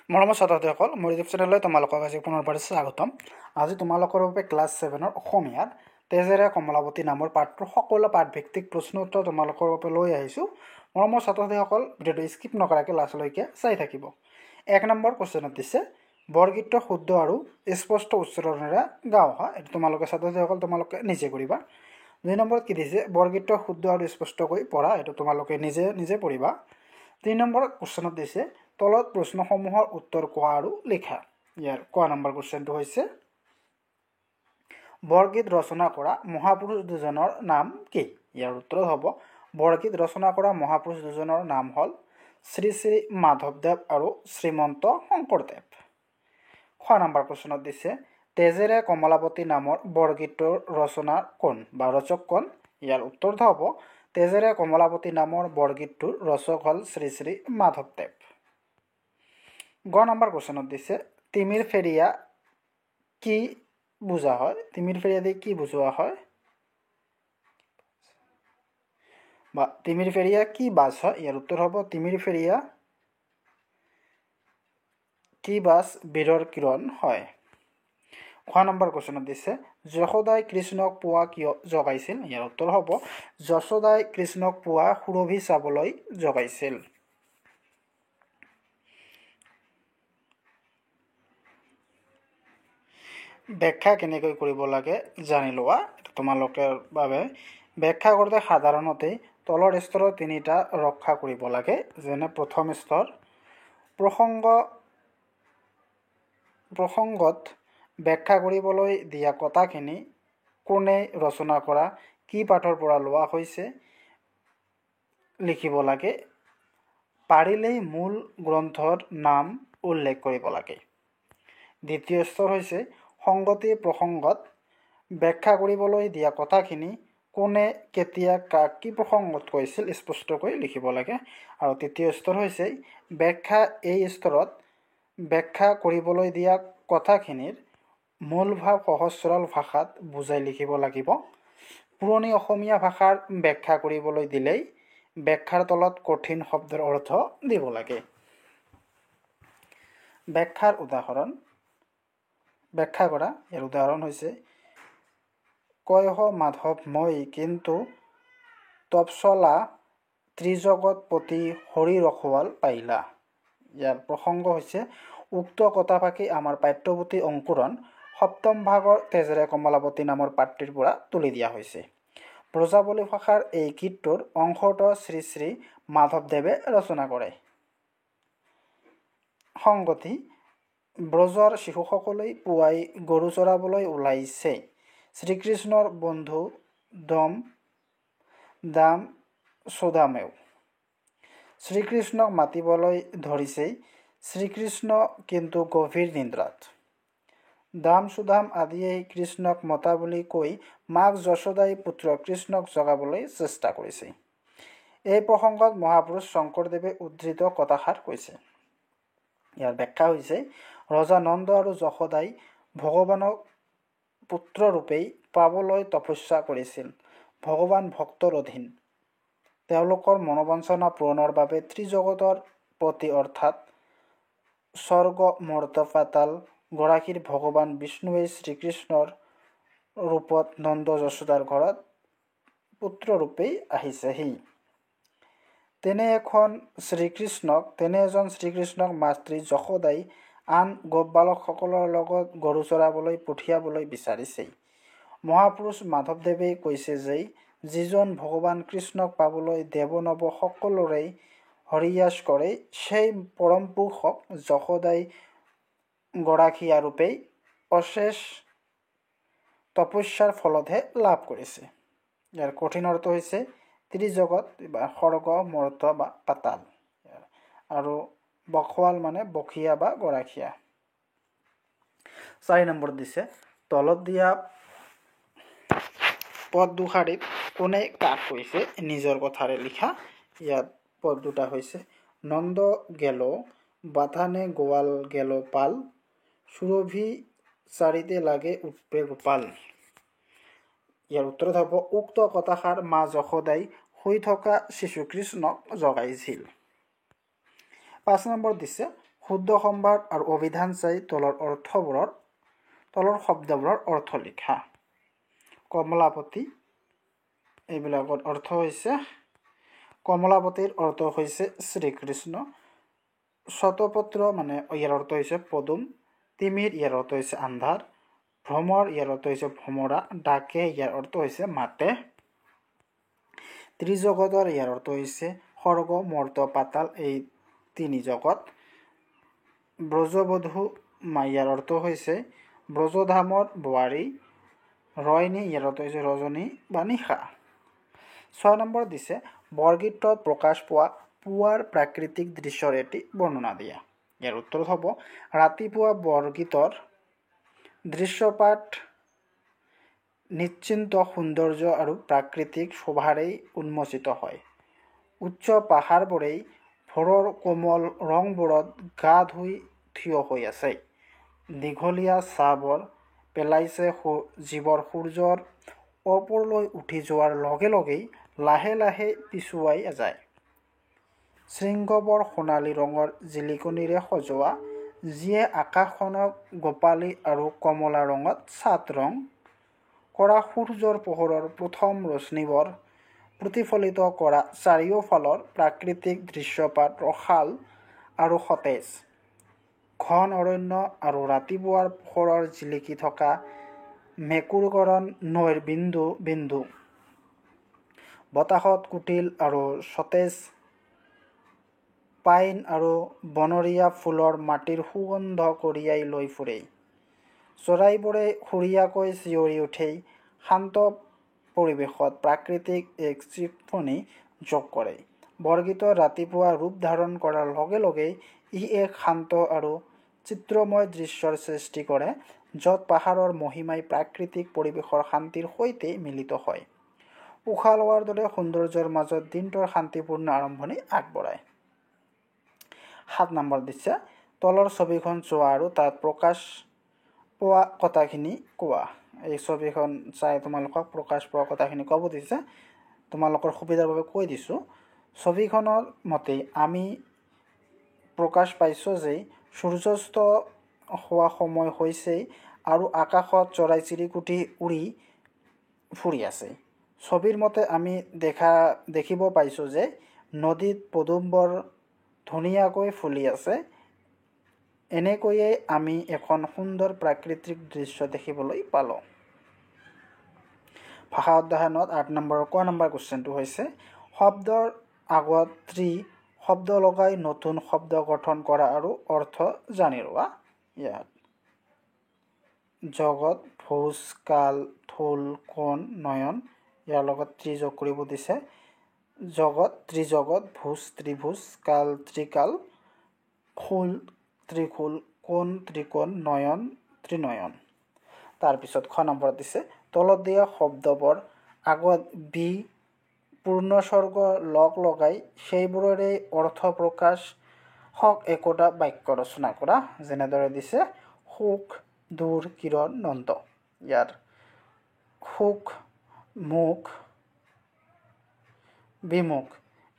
মৰমৰ ছাত্ৰ-ছাত্ৰীসকল, মোৰ ইউটিউব চেনেললৈ তোমালোকক আজি পুনৰবাৰ স্বাগতম। আজি তোমালোকৰ বাবে ক্লাছ 7ৰ অসমীয়াত তেজেৰে কমলাৱতী নামৰ পাঠটোৰ সকলো পাঠভিত্তিক প্ৰশ্ন উত্তৰ তোমালোকৰ বাবে লৈ আহিছোঁ। মৰমৰ ছাত্ৰ-ছাত্ৰীসকল, ভিডিঅ'টো স্কিপ নকৰাকৈ লাষ্টলৈকে চাই থাকিব। 1 নম্বৰ কুৱেশ্যনত দিছে বৰগীতটো শুদ্ধ আৰু স্পষ্ট উচ্চাৰণেৰে গাওঁ হা। এইটো তোমালোকে ছাত্ৰ-ছাত্ৰীসকল তোমালোকে নিজে কৰিবা। 2 নম্বৰত কি দিছে বৰগীতটো শুদ্ধ আৰু স্পষ্টকৈ পঢ়া। এইটো তোমালোকে নিজে পঢ়িবা। 3 নম্বৰ কুৱেশ্যনত দিছে তলত প্ৰশ্নসমূহৰ উত্তৰ কোৱা আৰু লিখা। ইয়াৰ ক নম্বৰ কুৱেশ্যনটো হৈছে বৰগীত ৰচনা কৰা মহাপুৰুষ দুজনৰ নাম কি? ইয়াৰ উত্তৰ হ'ব বৰগীত ৰচনা কৰা মহাপুৰুষ দুজনৰ নাম হ'ল শ্ৰী শ্ৰী মাধৱদেৱ আৰু শ্ৰীমন্ত শংকৰদেৱ। খ নম্বৰ কুৱেশ্যনত দিছে তেজেৰে কমলাৱতী নামৰ বৰগীতৰ ৰচনা কোন বা ৰচক কোন? ইয়াৰ উত্তৰ হ'ব তেজেৰে কমলাৱতী নামৰ বৰগীতটোৰ ৰচক হ'ল শ্ৰী শ্ৰী মাধৱদেৱ। গ নম্বৰ কুৱেশ্যনত দিছে তিমিৰ ফেৰিয়া কি বুজা হয়? তিমিৰ ফেৰিয়া দি কি বুজোৱা হয়? বা তিমিৰ ফেৰিয়া কি বাছ হয়? ইয়াৰ উত্তৰ হ'ব তিমিৰ ফেৰিয়া কি বাছ বীৰৰ কিৰণ হয়। খ নম্বৰ কুৱেশ্যনত দিছে যশোদাই কৃষ্ণক পুৱা কিয় জগাইছিল? ইয়াৰ উত্তৰ হ'ব যশোদাই কৃষ্ণক পুৱা সুৰভি চাবলৈ জগাইছিল। ব্যাখ্যা কেনেকৈ কৰিব লাগে জানি লোৱা। তোমালোকৰ বাবে ব্যাখ্যা কৰোঁতে সাধাৰণতে তলৰ স্তৰৰ 3টা ৰক্ষা কৰিব লাগে। যেনে প্ৰথম স্তৰ প্ৰসংগত ব্যাখ্যা কৰিবলৈ দিয়া কথাখিনি কোনে ৰচনা কৰা, কি পাঠৰ পৰা লোৱা হৈছে লিখিব লাগে। পাৰিলেই মূল গ্ৰন্থৰ নাম উল্লেখ কৰিব লাগে। দ্বিতীয় স্তৰ হৈছে সংগতি প্ৰসংগত ব্যাখ্যা কৰিবলৈ দিয়া কথাখিনি কোনে কেতিয়া কাক কি প্ৰসংগত কৈছিল স্পষ্টকৈ লিখিব লাগে। আৰু তৃতীয় স্তৰ হৈছে ব্যাখ্যা। এই স্তৰত ব্যাখ্যা কৰিবলৈ দিয়া কথাখিনিৰ মূল ভাৱ সহজ সৰল ভাষাত বুজাই লিখিব লাগিব। পুৰণি অসমীয়া ভাষাৰ ব্যাখ্যা কৰিবলৈ দিলেই ব্যাখ্যাৰ তলত কঠিন শব্দৰ অৰ্থ দিব লাগে। ব্যাখ্যাৰ উদাহৰণ ব্যাখ্যা কৰা। ইয়াৰ উদাহৰণ হৈছে কয়হ মাধৱ মই কিন্তু তপচলা ত্ৰিজগতপতি হৰি ৰখৱাল পাইলা। ইয়াৰ প্ৰসংগ হৈছে উক্ত কথাফাকি আমাৰ পাঠ্যপুথি অংকুৰণ 7ম ভাগৰ তেজেৰে কমলাৱতী নামৰ পাঠটিৰ পৰা তুলি দিয়া হৈছে। ব্ৰজাৱলী ভাষাৰ এই গীতটোৰ অংশটো শ্ৰী শ্ৰী মাধৱদেৱে ৰচনা কৰে। সংগতি ব্ৰজৰ শিশুসকলে পুৱাই গৰু চৰাবলৈ ওলাইছে। শ্ৰীকৃষ্ণৰ বন্ধু দাম সুদামেও শ্ৰীকৃষ্ণক মাতিবলৈ ধৰিছে। শ্ৰীকৃষ্ণ কিন্তু গভীৰ নিদ্ৰাত। দাম সুদাম আদিয়ে কৃষ্ণক মতা বুলি কৈ মাক যশোদাই পুত্ৰ কৃষ্ণক জগাবলৈ চেষ্টা কৰিছে। এই প্ৰসংগত মহাপুৰুষ শংকৰদেৱে উদ্ধৃত কথাষাৰ কৈছে। ইয়াৰ ব্যাখ্যা হৈছে ৰজা নন্দ আৰু যশোদাই ভগৱানক পুত্ৰৰূপেই পাবলৈ তপস্যা কৰিছিল। ভগৱান ভক্তৰ অধীন। তেওঁলোকৰ মনোবাঞ্ছনা পূৰণৰ বাবে ত্ৰিজগতৰ পতি অৰ্থাৎ স্বৰ্গ মৰ্ত পাতাল গৰাকীৰ ভগৱান বিষ্ণুৱে শ্ৰীকৃষ্ণৰ ৰূপত নন্দ যশোদাৰ ঘৰত পুত্ৰৰূপেই আহিছেহি। তেনে এজন শ্ৰীকৃষ্ণক মাতৃ যশোদাই আন গোপবালকসকলৰ লগত গৰু চৰাবলৈ পঠিয়াবলৈ বিচাৰিছে। মহাপুৰুষ মাধৱদেৱে কৈছে যে যিজন ভগৱান কৃষ্ণক পাবলৈ দেৱ নৱ সকলোৰে হৰিয়াস কৰে সেই পৰম পুৰুষক যশোদাই গৰাকীয়া ৰূপেই অশেষ তপস্যাৰ ফলতহে লাভ কৰিছে। ইয়াৰ কঠিন অৰ্থ হৈছে ত্ৰিজগত বা স্বৰ্গ মৰ্ত বা পাতাল আৰু বখৱাল মানে বখীয়া বা গৰাকীয়া। 4 নম্বৰ দিছে তলত দিয়া পদ দুষাৰিত কোনে কাক কৈছে নিজৰ কথাৰে লিখা। ইয়াত পদ দুটা হৈছে নন্দ গেল বাথানে গোৱাল গেল পাল সুৰভি চাৰিতে লাগে উঠবে গোপাল। ইয়াৰ উত্তৰত হ'ব উক্ত কথাষাৰ মা যশোদাই শুই থকা শিশু কৃষ্ণক জগাইছিল। 5 নম্বৰ দিছে শুদ্ধ সম্ভাৰ আৰু অভিধান চাই তলৰ শব্দবোৰৰ অৰ্থ লিখা। কমলাপতি এইবিলাকৰ অৰ্থ হৈছে কমলাপতিৰ অৰ্থ হৈছে শ্ৰীকৃষ্ণ। শতপত্ৰ মানে ইয়াৰ অৰ্থ হৈছে পদুম। তিমিৰ ইয়াৰ অৰ্থ হৈছে আন্ধাৰ। ভ্ৰমৰ ইয়াৰ অৰ্থ হৈছে ভ্ৰমৰা। ডাকে ইয়াৰ অৰ্থ হৈছে মাতে। ত্ৰিজগতৰ ইয়াৰ অৰ্থ হৈছে স্বৰ্গ, মৰ্ত্য, পাতাল এই তিনি জগত। ব্ৰজবধূ ইয়াৰ অৰ্থ হৈছে ব্ৰজধামৰ বোৱাৰী। ৰয়নী ইয়াৰ অৰ্থ হৈছে ৰজনী বা নিশা। 6 নম্বৰ দিছে বৰগীতত প্ৰকাশ পোৱা পুৱাৰ প্ৰাকৃতিক দৃশ্যৰ এটি বৰ্ণনা দিয়া। ইয়াৰ উত্তৰ হ'ব ৰাতিপুৱা বৰগীতৰ দৃশ্যপাত নিশ্চিন্ত সৌন্দৰ্য আৰু প্ৰাকৃতিক শোভাৰেই উন্মোচিত হয়। উচ্চ পাহাৰবোৰেই ভোৰৰ কোমল ৰংবোৰত গা ধুই থিয় হৈ আছে। দীঘলীয়া ছাঁবোৰ পেলাইছে যিবোৰ সূৰ্যৰ ওপৰলৈ উঠি যোৱাৰ লগে লগেই লাহে লাহে পিছুৱাই যায়। শৃংগবোৰ সোণালী ৰঙৰ জিলিকনিৰে সজোৱা, যিয়ে আকাশখনক গোপালী আৰু কমলা ৰঙত ছাট ৰং কৰা সূৰ্যৰ পোহৰৰ প্ৰথম ৰশ্মিবোৰ প্ৰতিফলিত কৰা চাৰিওফালৰ প্ৰাকৃতিক দৃশ্যপাত ৰসাল আৰু সতেজ। ঘন অৰণ্য আৰু ৰাতিপুৱাৰ পোহৰৰ জিলিকি থকা মেকুৰকৰণ নৈৰ বিন্দু বিন্দু বতাহত কুটিল আৰু সতেজ পাইন আৰু বনৰীয়া ফুলৰ মাটিৰ সুগন্ধ কঢ়িয়াই লৈ ফুৰে। চৰাইবোৰে সুৰীয়াকৈ চিঞৰি উঠেই শান্ত পৰিৱেশত প্ৰাকৃতিক এক চিম্ফনী যোগ কৰে। বৰগীতৰ ৰাতিপুৱা ৰূপ ধাৰণ কৰাৰ লগে লগে ই এক শান্ত আৰু চিত্ৰময় দৃশ্যৰ সৃষ্টি কৰে, য'ত পাহাৰৰ মহিমাই প্ৰাকৃতিক পৰিৱেশৰ শান্তিৰ সৈতে মিলিত হয়। উশাহ লোৱাৰ দৰে সৌন্দৰ্যৰ মাজত দিনটোৰ শান্তিপূৰ্ণ আৰম্ভণি আগবঢ়ায়। 7 নম্বৰ দিছে তলৰ ছবিখন চোৱা আৰু তাত প্ৰকাশ পোৱা কথাখিনি কোৱা। এই ছবিখন চাই তোমালোকক প্ৰকাশ পোৱা কথাখিনি ক'ব দিছে। তোমালোকৰ সুবিধাৰ বাবে কৈ দিছোঁ। ছবিখনৰ মতে আমি প্ৰকাশ পাইছোঁ যে সূৰ্যাস্ত হোৱা সময় হৈছে আৰু আকাশত চৰাই চিৰিকটি উৰি ফুৰি আছে। ছবিৰ মতে আমি দেখিব পাইছোঁ যে নদীত পদুমবোৰ ধুনীয়াকৈ ফুলি আছে। এনেকৈয়ে আমি এখন সুন্দৰ প্ৰাকৃতিক দৃশ্য দেখিবলৈ পালোঁ। ভাষা অধ্যয়নত 8 নম্বৰ ক নম্বৰ কুৱেশ্যনটো হৈছে শব্দৰ আগত ত্ৰি শব্দ লগাই নতুন শব্দ গঠন কৰা আৰু অৰ্থ জানি লোৱা। ইয়াত জগত, ভোজ, কাল, ঢোল, কোণ, নয়ন ইয়াৰ লগত ত্ৰি যোগ কৰিব দিছে। জগত ত্ৰিজগত, ভোজ ত্ৰিভোজ, কাল ত্ৰিকাল, খোল ত্ৰিখোল, কোণ ত্ৰিকোণ, নয়ন ত্ৰিনয়ন। তাৰপিছত খ নম্বৰ দিছে তলত দিয়া শব্দবোৰ আগত বি পূৰ্ণস্বৰ্গ লগাই সেইবোৰৰে অৰ্থ প্ৰকাশ হওক একোটা বাক্য ৰচনা কৰা। যেনেদৰে দিছে সুখ, দূৰ, কিৰণ, নন্দ। ইয়াৰ সুখ মুখ বিমুখ,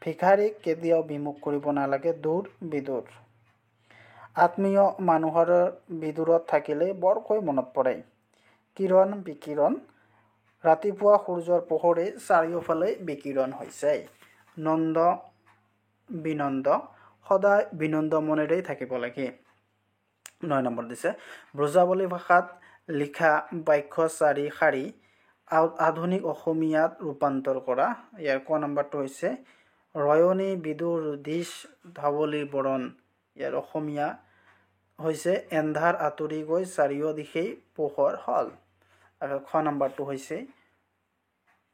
ভিক্ষাৰীক কেতিয়াও বিমুখ কৰিব নালাগে। দূৰ বিদূৰ, আত্মীয় মানুহৰ বিদূৰত থাকিলে বৰকৈ মনত পৰে। কিৰণ বিকিৰণ, ৰাতিপুৱা সূৰ্যৰ পোহৰে চাৰিওফালে বিকিৰণ হৈছে। নন্দ বিনন্দ, সদায় বিনন্দ মনেৰেই থাকিব লাগে। 9 নম্বৰ দিছে ব্ৰজাৱলী ভাষাত লিখা বাক্য 4 শাৰী আধুনিক অসমীয়াত ৰূপান্তৰ কৰা। ইয়াৰ ক নম্বৰটো হৈছে ৰয়নী বিদুৰ দিশ ধাৱলী বৰণ। ইয়াৰ অসমীয়া হৈছে এন্ধাৰ আঁতৰি গৈ চাৰিও দিশেই পোহৰ হ'ল। আৰু খ নম্বৰটো হৈছে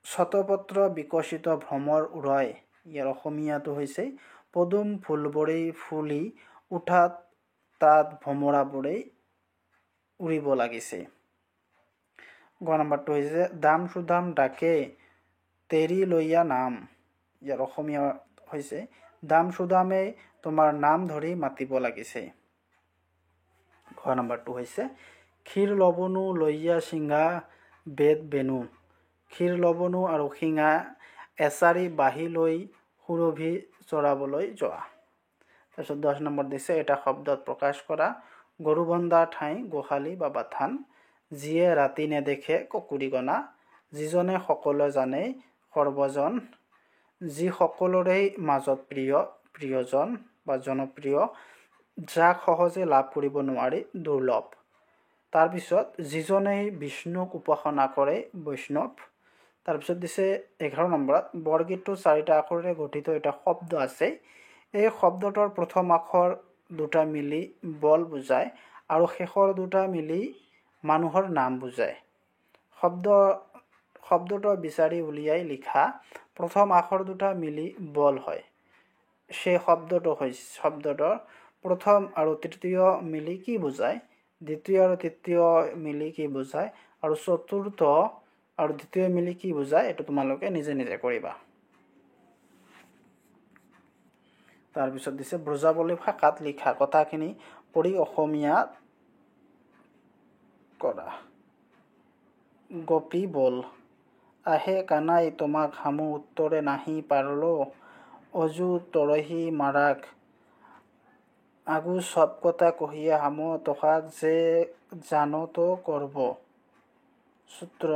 শতপত্ৰ বিকশিত ভ্ৰমৰ উৰয়। ইয়াৰ অসমীয়াটো হৈছে পদুম ফুলবোৰেই ফুলি উঠাত তাত ভ্ৰমৰাবোৰেই উৰিব লাগিছে। গ নম্বৰটো হৈছে দাম সুদাম ডাকে তেৰি লৈয়া নাম। ইয়াৰ অসমীয়া হৈছে দাম সুদামে তোমাৰ নাম ধৰি মাতিব লাগিছে। ঘ নম্বৰটো হৈছে ক্ষীৰ লবণো লৈয়া চিঙা বেদ বেনু। ক্ষীৰ লবণো আৰু শিঙা এছাৰি বাঢ়ি লৈ সুৰভি চৰাবলৈ যোৱা। তাৰপিছত 10 নম্বৰ দিছে এটা শব্দত প্ৰকাশ কৰা গৰু বন্ধা ঠাই গোহালি বা বাথান যিয়ে ৰাতি নেদেখে কুকুৰি গনা যিজনে সকলো জানে সৰ্বজন যি সকলোৰে মাজত প্ৰিয়জন বা জনপ্ৰিয় যাক সহজে লাভ কৰিব নোৱাৰি দুৰ্লভ তাৰপিছত যিজনে বিষ্ণুক উপাসনা কৰে বৈষ্ণৱ তাৰপিছত দিছে 11 নম্বৰত বৰগীতটো 4টা আখৰেৰে গঠিত এটা শব্দ আছে এই শব্দটোৰ প্ৰথম আখৰ দুটা মিলি বল বুজায় আৰু শেষৰ দুটা মিলি মানুহৰ নাম বুজায় শব্দটো বিচাৰি উলিয়াই লিখা প্ৰথম আখৰ দুটা মিলি বল হয় সেই শব্দটোৰ প্ৰথম আৰু তৃতীয় মিলি কি বুজায় দ্বিতীয় আৰু তৃতীয় মিলি কি বুজায় আৰু চতুৰ্থ আৰু দ্বিতীয় মিলি কি বুজায় এইটো তোমালোকে নিজে নিজে কৰিবা তাৰপিছত দিছে ব্ৰজাৱলী ভাষাত লিখা কথাখিনি পঢ়ি অসমীয়া কৰা গোপী বল আহে কানাই তোমাক হামু উত্তৰে নাহি পাৰলো অজু তৰহি মাৰাক আগু সব কথা কহিয়া হামো তোহাক যে জানো তো কৰব সূত্ৰ